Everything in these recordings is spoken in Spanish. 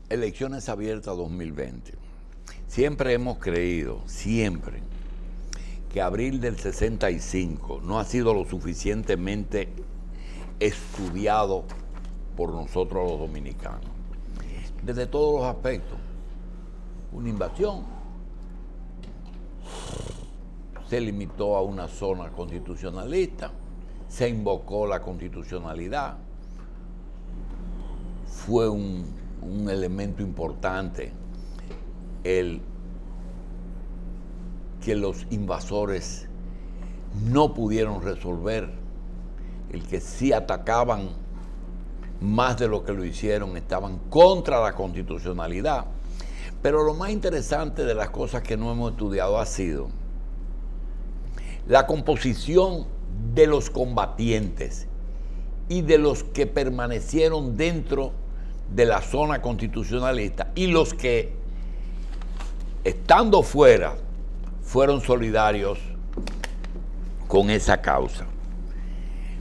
Elecciones abiertas 2020. Siempre hemos creído, siempre, que abril del 65 no ha sido lo suficientemente estudiado por nosotros los dominicanos. Desde todos los aspectos. Una invasión. Se limitó a una zona constitucionalista. Se invocó la constitucionalidad. Fue un elemento importante el que los invasores no pudieron resolver, el que sí atacaban más de lo que lo hicieron, estaban contra la constitucionalidad. Pero lo más interesante de las cosas que no hemos estudiado ha sido la composición de los combatientes y de los que permanecieron dentro de la zona constitucionalista y los que, estando fuera, fueron solidarios con esa causa.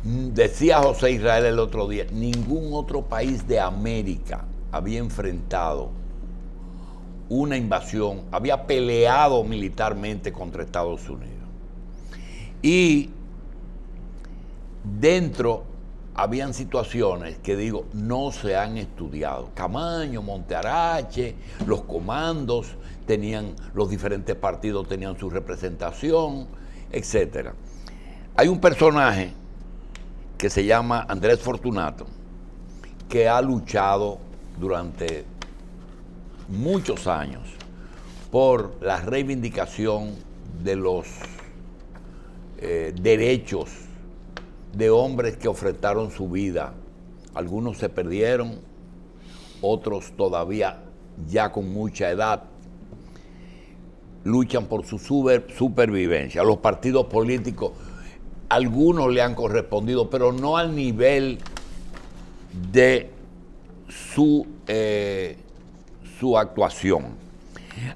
Decía José Israel el otro día, ningún otro país de América había enfrentado una invasión, había peleado militarmente contra Estados Unidos. Y dentro habían situaciones que digo, no se han estudiado. Camaño, Montearache, los comandos tenían, los diferentes partidos tenían su representación, etc. Hay un personaje que se llama Andrés Fortunato, que ha luchado durante muchos años por la reivindicación de los derechos de hombres que ofrentaron su vida. Algunos se perdieron, otros todavía ya con mucha edad luchan por su supervivencia. Los partidos políticos, algunos le han correspondido, pero no al nivel de su actuación.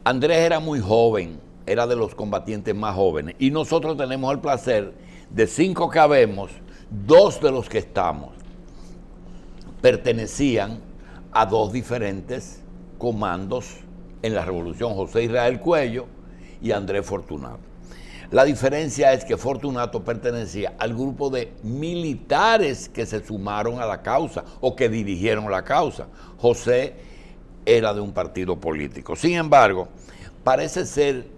Andrés era muy joven, era de los combatientes más jóvenes, y nosotros tenemos el placer de 5 que habemos, 2 de los que estamos pertenecían a 2 diferentes comandos en la revolución, José Israel Cuello y Andrés Fortunato. La diferencia es que Fortunato pertenecía al grupo de militares que se sumaron a la causa o que dirigieron la causa. José era de un partido político. Sin embargo, parece ser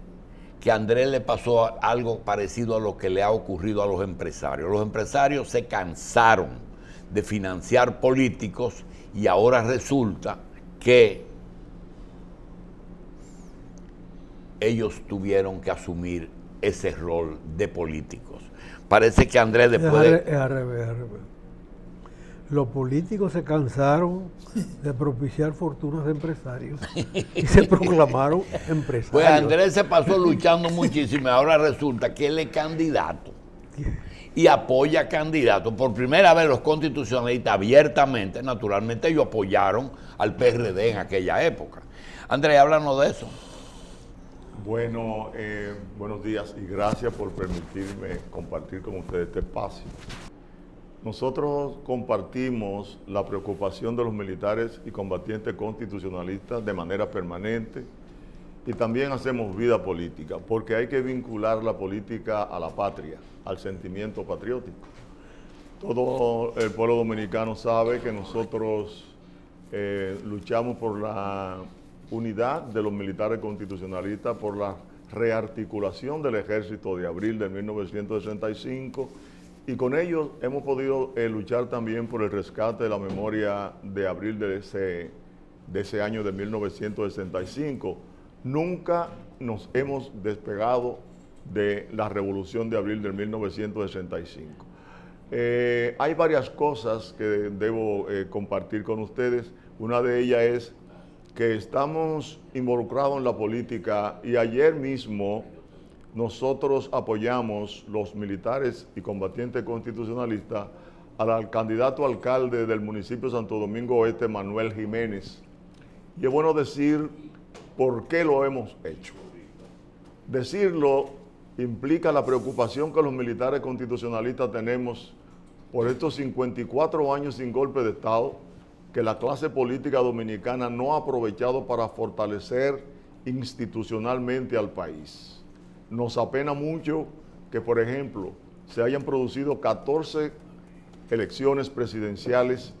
que a Andrés le pasó algo parecido a lo que le ha ocurrido a los empresarios. Los empresarios se cansaron de financiar políticos y ahora resulta que ellos tuvieron que asumir ese rol de políticos. Parece que Andrés después es al revés. Los políticos se cansaron de propiciar fortunas de empresarios y se proclamaron empresarios. Pues Andrés se pasó luchando muchísimo y ahora resulta que él es candidato y apoya candidatos. Por primera vez los constitucionalistas abiertamente, naturalmente ellos apoyaron al PRD en aquella época. Andrés, háblanos de eso. Bueno, buenos días y gracias por permitirme compartir con ustedes este espacio. Nosotros compartimos la preocupación de los militares y combatientes constitucionalistas de manera permanente y también hacemos vida política, porque hay que vincular la política a la patria, al sentimiento patriótico. Todo el pueblo dominicano sabe que nosotros luchamos por la unidad de los militares constitucionalistas, por la rearticulación del ejército de abril de 1965, y con ellos hemos podido luchar también por el rescate de la memoria de abril de ese año de 1965. Nunca nos hemos despegado de la revolución de abril de 1965. Hay varias cosas que debo compartir con ustedes. Una de ellas es que estamos involucrados en la política y ayer mismo nosotros apoyamos, los militares y combatientes constitucionalistas, al candidato alcalde del municipio de Santo Domingo Oeste, Manuel Jiménez. Y es bueno decir por qué lo hemos hecho. Decirlo implica la preocupación que los militares constitucionalistas tenemos por estos 54 años sin golpe de Estado, que la clase política dominicana no ha aprovechado para fortalecer institucionalmente al país. Nos apena mucho que, por ejemplo, se hayan producido 14 elecciones presidenciales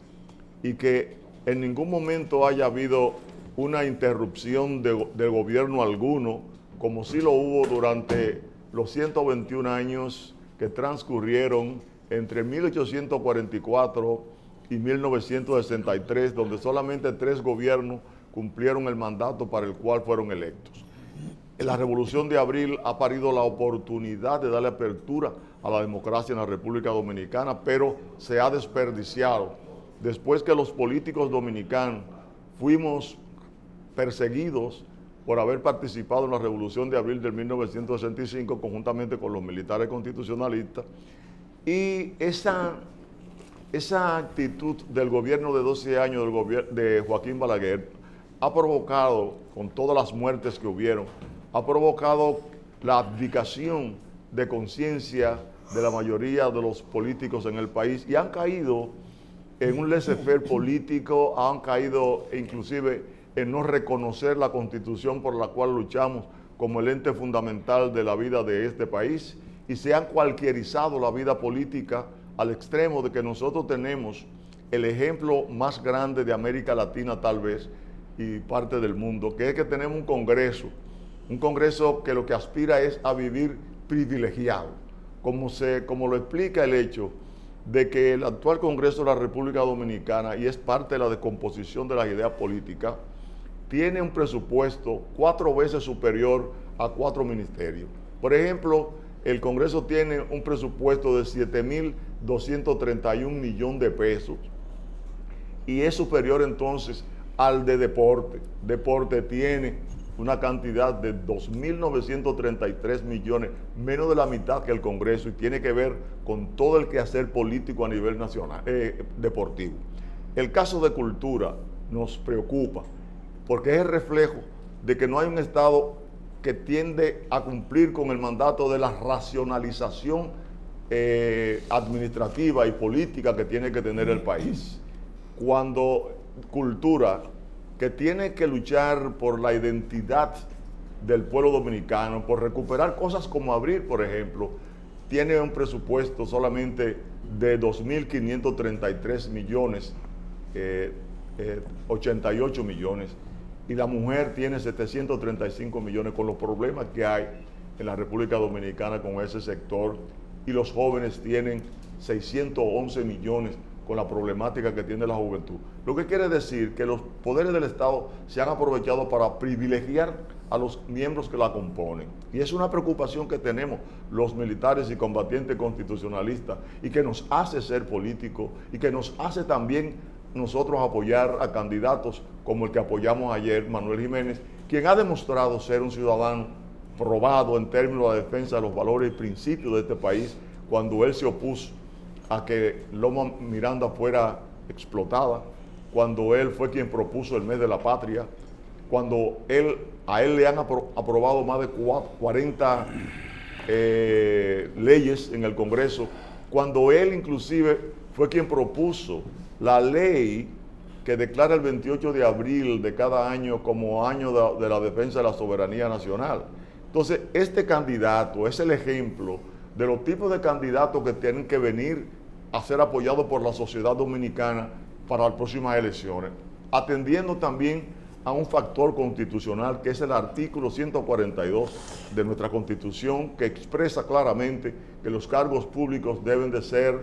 y que en ningún momento haya habido una interrupción del gobierno alguno, como sí lo hubo durante los 121 años que transcurrieron entre 1844 y 1963, donde solamente 3 gobiernos cumplieron el mandato para el cual fueron electos. La Revolución de Abril ha parido la oportunidad de darle apertura a la democracia en la República Dominicana, pero se ha desperdiciado. Después que los políticos dominicanos fuimos perseguidos por haber participado en la Revolución de Abril de 1965, conjuntamente con los militares constitucionalistas, y esa actitud del gobierno de 12 años de Joaquín Balaguer ha provocado, con todas las muertes que hubieron, ha provocado la abdicación de conciencia de la mayoría de los políticos en el país y han caído en un laissez-faire político, han caído inclusive en no reconocer la Constitución por la cual luchamos como el ente fundamental de la vida de este país y se han cualquierizado la vida política al extremo de que nosotros tenemos el ejemplo más grande de América Latina tal vez y parte del mundo, que es que tenemos un Congreso que lo que aspira es a vivir privilegiado, como lo explica el hecho de que el actual Congreso de la República Dominicana, y es parte de la descomposición de las ideas políticas, tiene un presupuesto 4 veces superior a 4 ministerios. Por ejemplo, el Congreso tiene un presupuesto de 7.231 millones de pesos y es superior entonces al de deporte. Deporte tiene una cantidad de 2.933 millones, menos de la mitad que el Congreso, y tiene que ver con todo el quehacer político a nivel nacional, deportivo. El caso de cultura nos preocupa, porque es el reflejo de que no hay un Estado que tiende a cumplir con el mandato de la racionalización administrativa y política que tiene que tener el país. Cuando cultura, que tiene que luchar por la identidad del pueblo dominicano, por recuperar cosas como Abril, por ejemplo, tiene un presupuesto solamente de 2.533 millones, 88 millones, y la mujer tiene 735 millones, con los problemas que hay en la República Dominicana con ese sector, y los jóvenes tienen 611 millones con la problemática que tiene la juventud. Lo que quiere decir que los poderes del Estado se han aprovechado para privilegiar a los miembros que la componen. Y es una preocupación que tenemos los militares y combatientes constitucionalistas y que nos hace ser políticos y que nos hace también nosotros apoyar a candidatos como el que apoyamos ayer, Manuel Jiménez, quien ha demostrado ser un ciudadano probado en términos de la defensa de los valores y principios de este país, cuando él se opuso a que Loma Miranda fuera explotada, cuando él fue quien propuso el mes de la patria, cuando a él le han aprobado más de 40 leyes en el Congreso, cuando él inclusive fue quien propuso la ley que declara el 28 de abril de cada año como año de la defensa de la soberanía nacional. Entonces, este candidato es el ejemplo de los tipos de candidatos que tienen que venir a ser apoyados por la sociedad dominicana para las próximas elecciones, atendiendo también a un factor constitucional que es el artículo 142 de nuestra Constitución, que expresa claramente que los cargos públicos deben de ser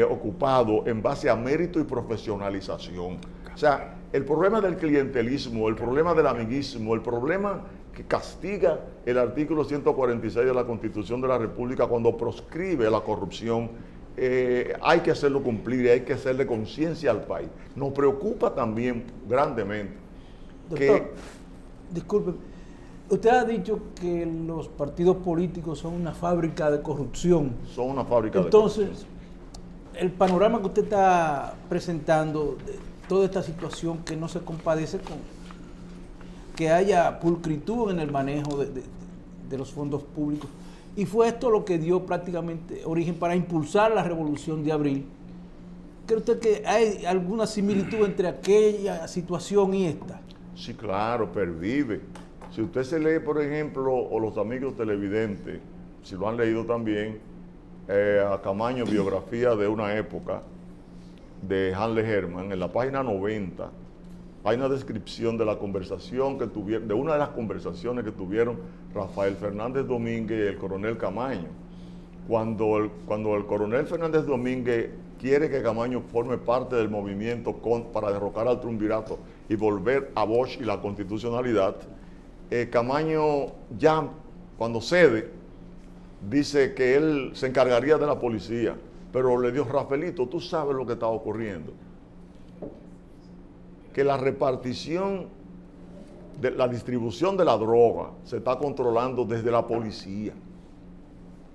ocupados en base a mérito y profesionalización. O sea, el problema del clientelismo, el problema del amiguismo, el problema que castiga el artículo 146 de la Constitución de la República cuando proscribe la corrupción, hay que hacerlo cumplir y hay que hacerle conciencia al país. Nos preocupa también grandemente. Doctor, disculpe, usted ha dicho que los partidos políticos son una fábrica de corrupción. Son una fábrica de corrupción. Entonces, el panorama que usted está presentando, de toda esta situación que no se compadece con que haya pulcritud en el manejo de los fondos públicos. Y fue esto lo que dio prácticamente origen para impulsar la Revolución de Abril, ¿Cree usted que hay alguna similitud entre aquella situación y esta? Sí, claro, pervive. Si usted se lee, por ejemplo, o los amigos televidentes, si lo han leído también, a Camaño, biografía de una época, de Hanle Herman, en la página 90, hay una descripción de la conversación que tuvieron, de una de las conversaciones que tuvieron Rafael Fernández Domínguez y el coronel Camaño. Cuando el coronel Fernández Domínguez quiere que Camaño forme parte del movimiento para derrocar al triunvirato y volver a Bosch y la constitucionalidad, Camaño ya, cuando cede, dice que él se encargaría de la policía, pero le dijo: Rafaelito, tú sabes lo que está ocurriendo, que la repartición, la distribución de la droga se está controlando desde la policía.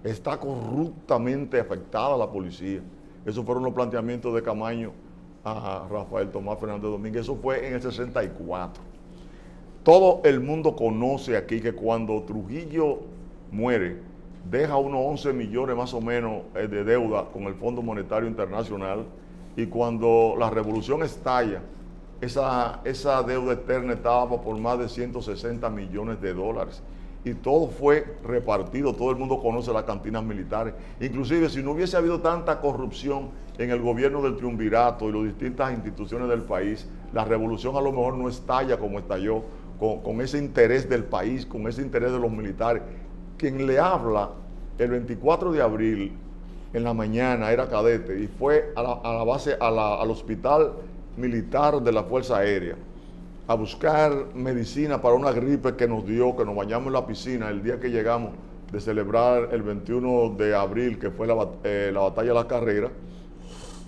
Está corruptamente afectada la policía. Esos fueron los planteamientos de Camaño a Rafael Tomás Fernández Domínguez. Eso fue en el 64. Todo el mundo conoce aquí que cuando Trujillo muere, deja unos 11 millones más o menos de deuda con el Fondo Monetario Internacional, y cuando la revolución estalla, esa deuda externa estaba por más de 160 millones de dólares. Y todo fue repartido, todo el mundo conoce las cantinas militares. Inclusive, si no hubiese habido tanta corrupción en el gobierno del triunvirato y las distintas instituciones del país, la revolución a lo mejor no estalla como estalló, con ese interés del país, con ese interés de los militares. Quien le habla el 24 de abril en la mañana era cadete y fue a la base, al hospital militar de la Fuerza Aérea a buscar medicina para una gripe que nos dio, que nos bañamos en la piscina el día que llegamos de celebrar el 21 de abril, que fue la batalla de la carrera,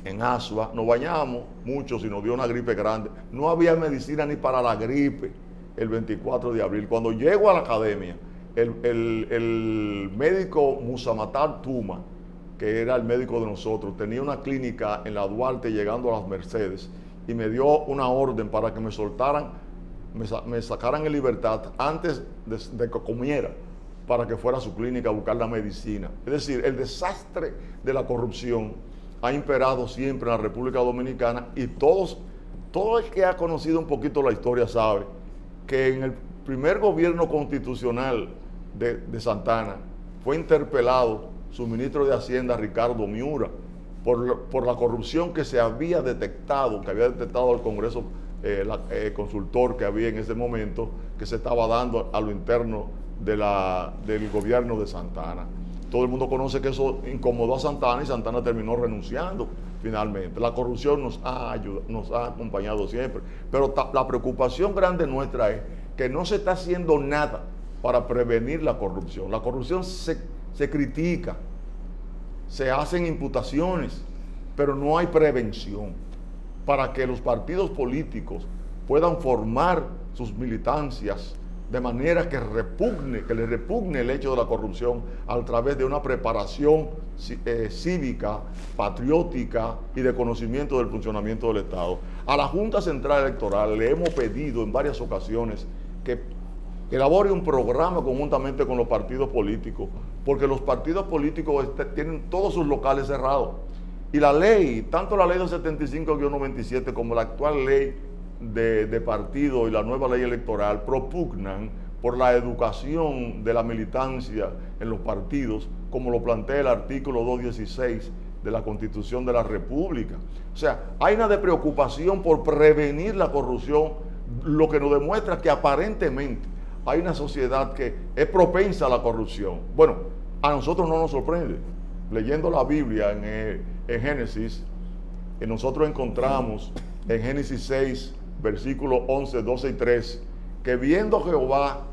en Asua. Nos bañamos muchos y nos dio una gripe grande. No había medicina ni para la gripe el 24 de abril. Cuando llego a la academia, el médico Musamatar Tuma, que era el médico de nosotros, tenía una clínica en la Duarte llegando a las Mercedes, y me dio una orden para que me soltaran, me sacaran en libertad antes de que comiera, para que fuera a su clínica a buscar la medicina. Es decir, el desastre de la corrupción ha imperado siempre en la República Dominicana, y todo el que ha conocido un poquito la historia sabe que en el primer gobierno constitucional de Santana fue interpelado su ministro de Hacienda, Ricardo Miura, por la corrupción que se había detectado, que había detectado el Congreso consultor que había en ese momento, que se estaba dando a lo interno del gobierno de Santana. Todo el mundo conoce que eso incomodó a Santana y Santana terminó renunciando finalmente. La corrupción nos ha acompañado siempre, pero la preocupación grande nuestra es que no se está haciendo nada para prevenir la corrupción. La corrupción se critica, se hacen imputaciones, pero no hay prevención para que los partidos políticos puedan formar sus militancias de manera que les repugne el hecho de la corrupción a través de una preparación cívica, patriótica y de conocimiento del funcionamiento del Estado. A la Junta Central Electoral le hemos pedido en varias ocasiones que elabore un programa conjuntamente con los partidos políticos, porque los partidos políticos tienen todos sus locales cerrados. Y la ley, tanto la ley del 75-97 como la actual ley de partido y la nueva ley electoral, propugnan por la educación de la militancia en los partidos, como lo plantea el artículo 216 de la Constitución de la República. O sea, hay una preocupación por prevenir la corrupción, lo que nos demuestra que aparentemente hay una sociedad que es propensa a la corrupción. Bueno, a nosotros no nos sorprende. Leyendo la Biblia en Génesis, nosotros encontramos en Génesis 6, versículos 11, 12 y 13, que viendo Jehová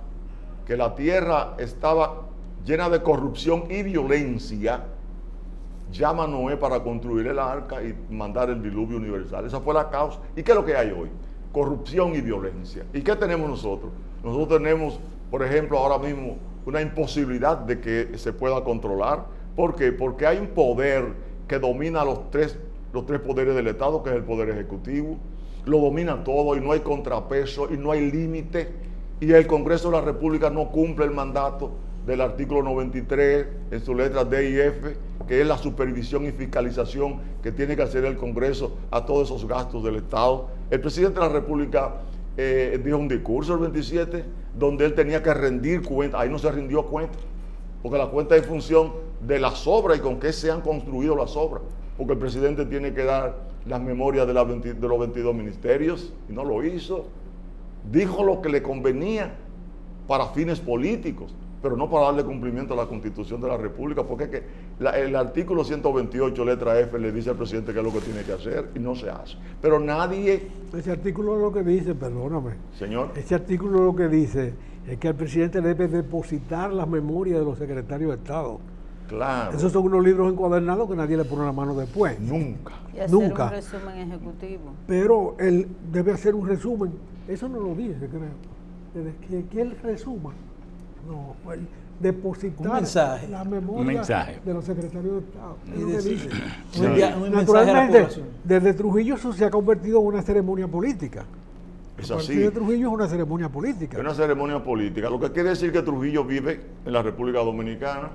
que la tierra estaba llena de corrupción y violencia, llama a Noé para construir el arca y mandar el diluvio universal. Esa fue la causa. ¿Y qué es lo que hay hoy? Corrupción y violencia. ¿Y qué tenemos nosotros? Nosotros tenemos, por ejemplo, ahora mismo una imposibilidad de que se pueda controlar. ¿Por qué? Porque hay un poder que domina los tres poderes del Estado, que es el Poder Ejecutivo. Lo domina todo y no hay contrapeso y no hay límite. Y el Congreso de la República no cumple el mandato del artículo 93 en sus letras D y F, que es la supervisión y fiscalización que tiene que hacer el Congreso a todos esos gastos del Estado. El presidente de la República dijo un discurso el 27 donde él tenía que rendir cuenta. Ahí no se rindió cuenta, porque la cuenta es en función de las obras y con qué se han construido las obras, porque el presidente tiene que dar las memorias de los 22 ministerios y no lo hizo. Dijo lo que le convenía para fines políticos, pero no para darle cumplimiento a la Constitución de la República, porque es que el artículo 128, letra F, le dice al presidente qué es lo que tiene que hacer y no se hace. Pero nadie... Ese artículo lo que dice, perdóname. Señor. Ese artículo lo que dice es que el presidente debe depositar las memorias de los secretarios de Estado. Claro. Esos son unos libros encuadernados que nadie le pone la mano después. Nunca. Y hacer Nunca. un resumen ejecutivo. Pero él debe hacer un resumen. Eso no lo dice, creo. Desde que él resuma. No, él depositar Un mensaje. la memoria Un mensaje. de los secretarios de Estado. Y Es lo que decir, dice. un mensaje a la Naturalmente, población. desde Trujillo eso se ha convertido en una ceremonia política. Es A partir así. de Trujillo es una ceremonia política. Es una ceremonia política, lo que quiere decir que Trujillo vive en la República Dominicana.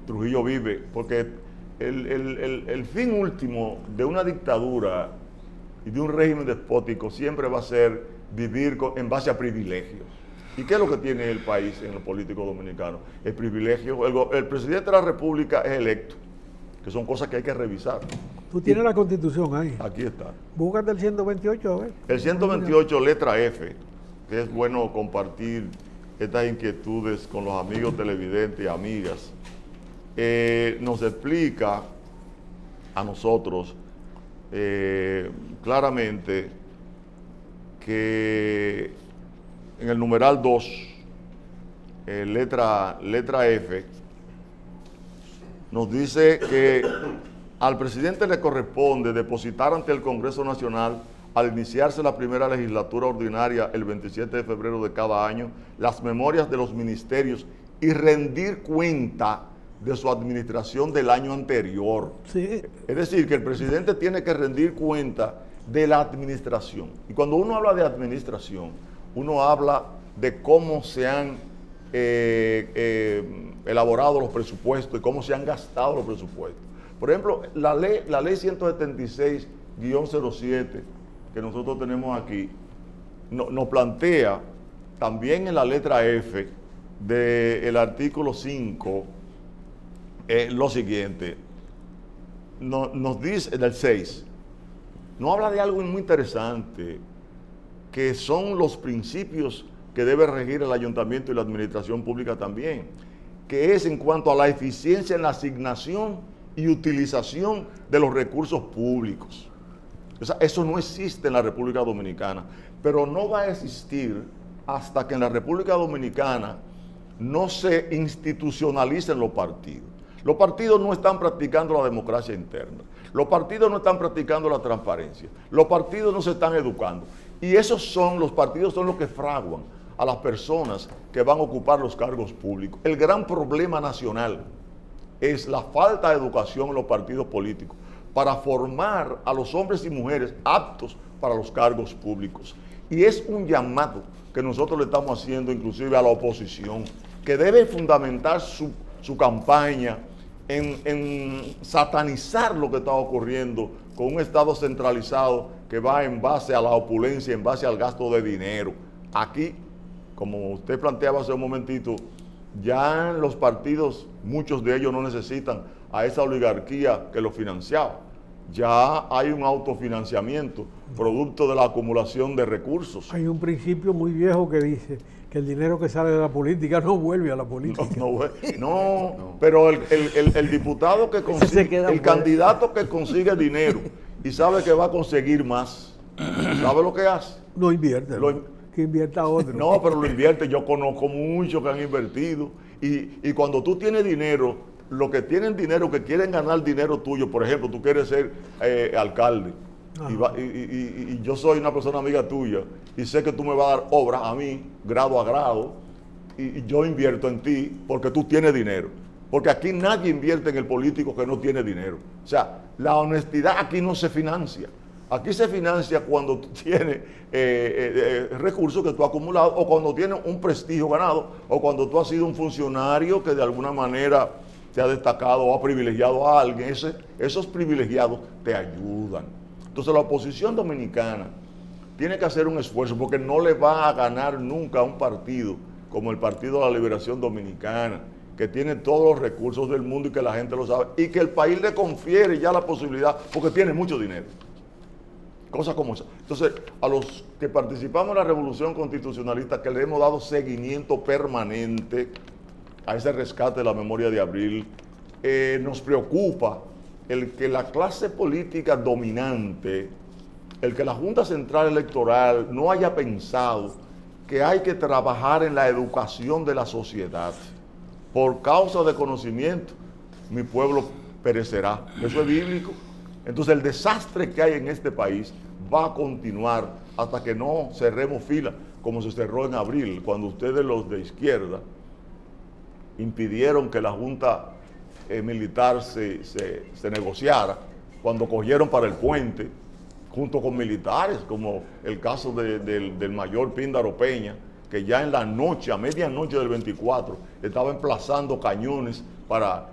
Trujillo vive, porque el fin último de una dictadura y de un régimen despótico siempre va a ser vivir en base a privilegios. ¿Y qué es lo que tiene el país en lo político dominicano? El privilegio. El presidente de la República es electo, que son cosas que hay que revisar. Tú tienes la Constitución ahí. Aquí está. Búscate el 128, a ver. El 128, letra F, que es bueno compartir estas inquietudes con los amigos televidentes y amigas, nos explica a nosotros claramente que en el numeral 2, letra F, nos dice que al presidente le corresponde depositar ante el Congreso Nacional, al iniciarse la primera legislatura ordinaria el 27 de febrero de cada año, las memorias de los ministerios y rendir cuenta de su administración del año anterior. Sí. Es decir, que el presidente tiene que rendir cuenta de la administración. Y cuando uno habla de administración, uno habla de cómo se han elaborado los presupuestos y cómo se han gastado los presupuestos. Por ejemplo, la ley 176-07 que nosotros tenemos aquí, nos plantea también en la letra F del artículo 5 lo siguiente. Nos dice, del 6, nos habla de algo muy interesante, que son los principios que debe regir el ayuntamiento y la administración pública también, que es en cuanto a la eficiencia en la asignación y utilización de los recursos públicos. O sea, eso no existe en la República Dominicana, pero no va a existir hasta que en la República Dominicana no se institucionalicen los partidos. Los partidos no están practicando la democracia interna, los partidos no están practicando la transparencia, los partidos no se están educando. Y los partidos son los que fraguan a las personas que van a ocupar los cargos públicos. El gran problema nacional es la falta de educación en los partidos políticos para formar a los hombres y mujeres aptos para los cargos públicos. Y es un llamado que nosotros le estamos haciendo inclusive a la oposición, que debe fundamentar su campaña en satanizar lo que está ocurriendo con un Estado centralizado que va en base a la opulencia, en base al gasto de dinero. Aquí, como usted planteaba hace un momentito, ya los partidos, muchos de ellos no necesitan a esa oligarquía que los financiaba. Ya hay un autofinanciamiento, producto de la acumulación de recursos. Hay un principio muy viejo que dice que el dinero que sale de la política no vuelve a la política. No, pero el diputado que consigue, el candidato que consigue dinero y sabe que va a conseguir más, ¿sabe lo que hace? No invierte. Que invierta otro. No, pero lo invierte. Yo conozco muchos que han invertido. Y cuando tú tienes dinero, los que tienen dinero, que quieren ganar dinero tuyo, por ejemplo, tú quieres ser alcalde, y yo soy una persona amiga tuya, y sé que tú me vas a dar obras a mí, grado a grado, y yo invierto en ti porque tú tienes dinero. Porque aquí nadie invierte en el político que no tiene dinero. O sea, la honestidad aquí no se financia. Aquí se financia cuando tú tienes recursos que tú has acumulado, o cuando tienes un prestigio ganado, o cuando tú has sido un funcionario que de alguna manera te ha destacado o ha privilegiado a alguien. Esos privilegiados te ayudan. Entonces la oposición dominicana tiene que hacer un esfuerzo, porque no le va a ganar nunca a un partido como el Partido de la Liberación Dominicana, que tiene todos los recursos del mundo y que la gente lo sabe, y que el país le confiere ya la posibilidad, porque tiene mucho dinero. Cosas como esa. Entonces, a los que participamos en la Revolución Constitucionalista, que le hemos dado seguimiento permanente a ese rescate de la memoria de abril, nos preocupa el que la clase política dominante, el que la Junta Central Electoral no haya pensado que hay que trabajar en la educación de la sociedad. Por causa de conocimiento, mi pueblo perecerá. Eso es bíblico. Entonces el desastre que hay en este país va a continuar hasta que no cerremos fila, como se cerró en abril, cuando ustedes, los de izquierda, impidieron que la Junta Militar se negociara, cuando cogieron para el puente, junto con militares, como el caso del mayor Píndaro Peña, que ya en la noche, a medianoche del 24, estaba emplazando cañones para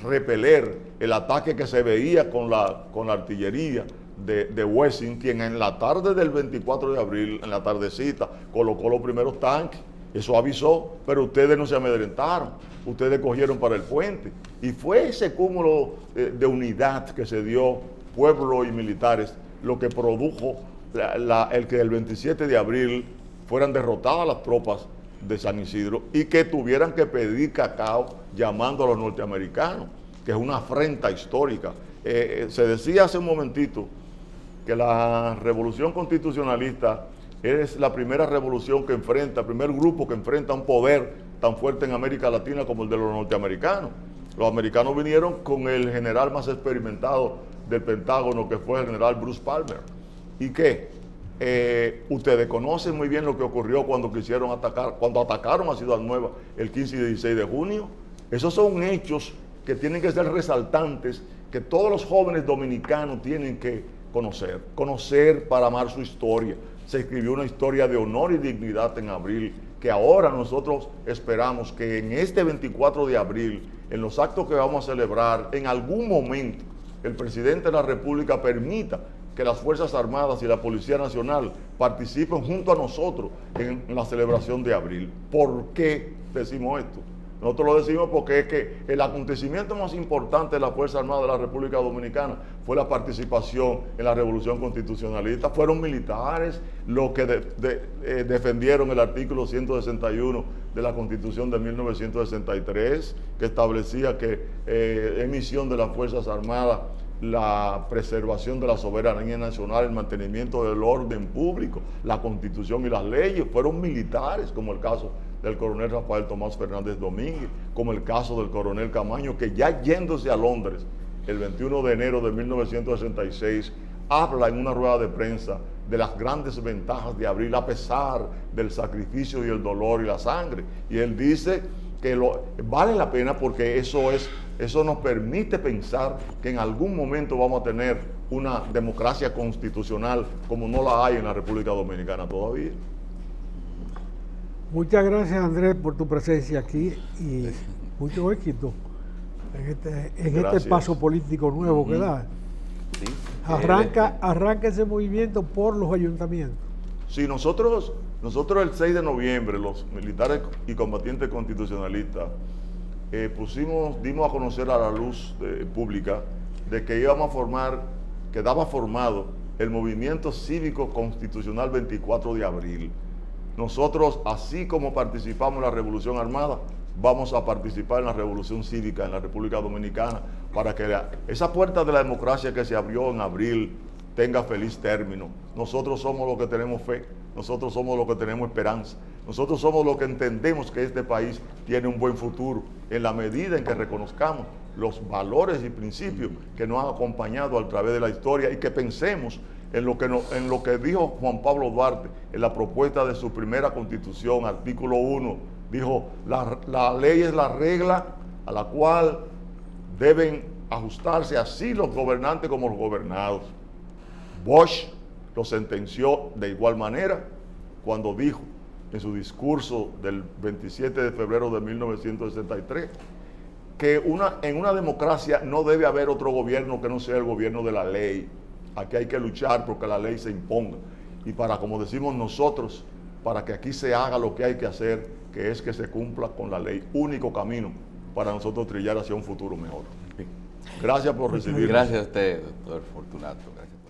repeler el ataque que se veía con la artillería de Washington. En la tarde del 24 de abril, en la tardecita, colocó los primeros tanques. Eso avisó, pero ustedes no se amedrentaron, ustedes cogieron para el puente. Y fue ese cúmulo de unidad que se dio, pueblo y militares, lo que produjo el que el 27 de abril fueran derrotadas las tropas de San Isidro y que tuvieran que pedir cacao llamando a los norteamericanos, que es una afrenta histórica. Se decía hace un momentito que la Revolución Constitucionalista es la primera revolución que enfrenta, el primer grupo que enfrenta un poder tan fuerte en América Latina como el de los norteamericanos. Los americanos vinieron con el general más experimentado del Pentágono, que fue el general Bruce Palmer. ¿Y qué? Ustedes conocen muy bien lo que ocurrió cuando quisieron atacar, cuando atacaron a Ciudad Nueva el 15 y 16 de junio. Esos son hechos que tienen que ser resaltantes, que todos los jóvenes dominicanos tienen que conocer para amar su historia. Se escribió una historia de honor y dignidad en abril, que ahora nosotros esperamos que en este 24 de abril, en los actos que vamos a celebrar, en algún momento el presidente de la República permita que las Fuerzas Armadas y la Policía Nacional participen junto a nosotros en la celebración de abril. ¿Por qué decimos esto? Nosotros lo decimos porque es que el acontecimiento más importante de la Fuerza Armada de la República Dominicana fue la participación en la Revolución Constitucionalista. Fueron militares los que defendieron el artículo 161 de la Constitución de 1963, que establecía que es misión de las Fuerzas Armadas la preservación de la soberanía nacional, el mantenimiento del orden público, la Constitución y las leyes. Fueron militares, como el caso del coronel Rafael Tomás Fernández Domínguez, como el caso del coronel Camaño, que ya yéndose a Londres el 21 de enero de 1966, habla en una rueda de prensa de las grandes ventajas de abril, a pesar del sacrificio y el dolor y la sangre. Y él dice que vale la pena porque eso nos permite pensar que en algún momento vamos a tener una democracia constitucional como no la hay en la República Dominicana todavía. Muchas gracias, Andrés, por tu presencia aquí y mucho éxito en este paso político nuevo que da. Sí. Arranca ese movimiento por los ayuntamientos. Sí, nosotros el 6 de noviembre, los militares y combatientes constitucionalistas, dimos a conocer a la luz pública de que quedaba formado el movimiento cívico constitucional 24 de abril. Nosotros, así como participamos en la Revolución Armada, vamos a participar en la Revolución Cívica en la República Dominicana para que esa puerta de la democracia que se abrió en abril tenga feliz término. Nosotros somos los que tenemos fe, nosotros somos los que tenemos esperanza, nosotros somos los que entendemos que este país tiene un buen futuro en la medida en que reconozcamos los valores y principios que nos han acompañado a través de la historia y que pensemos en lo que dijo Juan Pablo Duarte en la propuesta de su primera constitución, artículo 1, dijo, la ley es la regla a la cual deben ajustarse así los gobernantes como los gobernados. Bosch lo sentenció de igual manera cuando dijo en su discurso del 27 de febrero de 1963 que en una democracia no debe haber otro gobierno que no sea el gobierno de la ley. Aquí hay que luchar porque la ley se imponga. Y para, como decimos nosotros, para que aquí se haga lo que hay que hacer, que es que se cumpla con la ley. Único camino para nosotros trillar hacia un futuro mejor. Gracias por recibirnos. Gracias a usted, doctor Fortunato. Gracias.